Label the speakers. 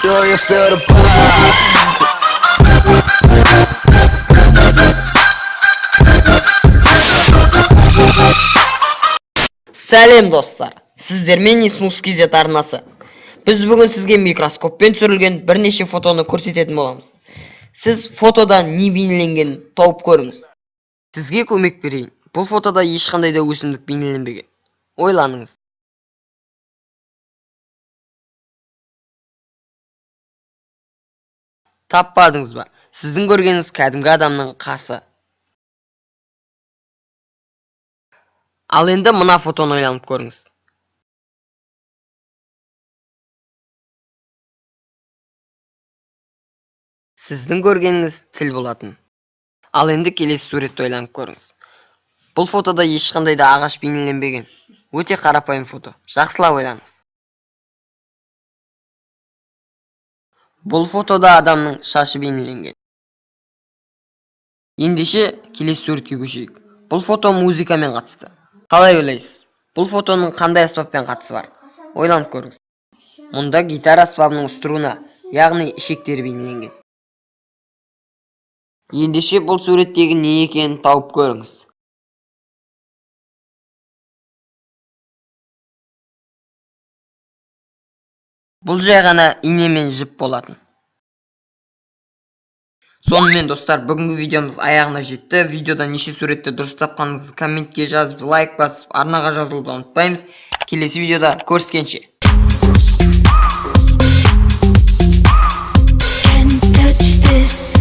Speaker 1: Do you feel the buzz?
Speaker 2: Сәлем достар, сіздермен Исмус Кизет арнасы. Біз бүгін сізге микроскоппен түсірілген бірнеше фотоны көрсететін боламыз. Сіз фотода не бейнеленгенін тауып көріңіз. Сізге көмек берейін. Бұл фотода ешқандай да өсімдік бейнеленбеген. Ойланыңыз. Таппадыңыз ба? Сіздің көргеніңіз кәдімгі адамның қасы. Ал енді мына фотоны ойланып көріңіз. Сіздің көргеніңіз тіл болатын. Ал енді келесі суретті ойланып көріңіз. Бұл фотода ешқандай да ағаш бейнеленбеген. Өте қарапайым фото. Жақсылап ойланыңыз. Бұл фотода адамның шашы бейнеленген. Ендеше келесі суретке көшейік. Бұл фото музыкамен қатысты. Қалай ойлайсыз? Бұл фотоның қандай аспаппен қатысы бар? Ойланып көріңіз. Мұнда гитара аспабының струна, яғни ішектері бейнеленген. Ендеше бұл суреттегі не екенін тауып көріңіз. Бұл жай ғана ине мен жіп болатын. Сонымен достар, бүгінгі видеомыз аяғына жетті. Видеода неше суретті дұрыс тапқаныңызды комментке жазып, лайк басып, арнаға жазылуды ұмытпаймыз. Келесі видеода көріскенше.
Speaker 3: Can't touch this.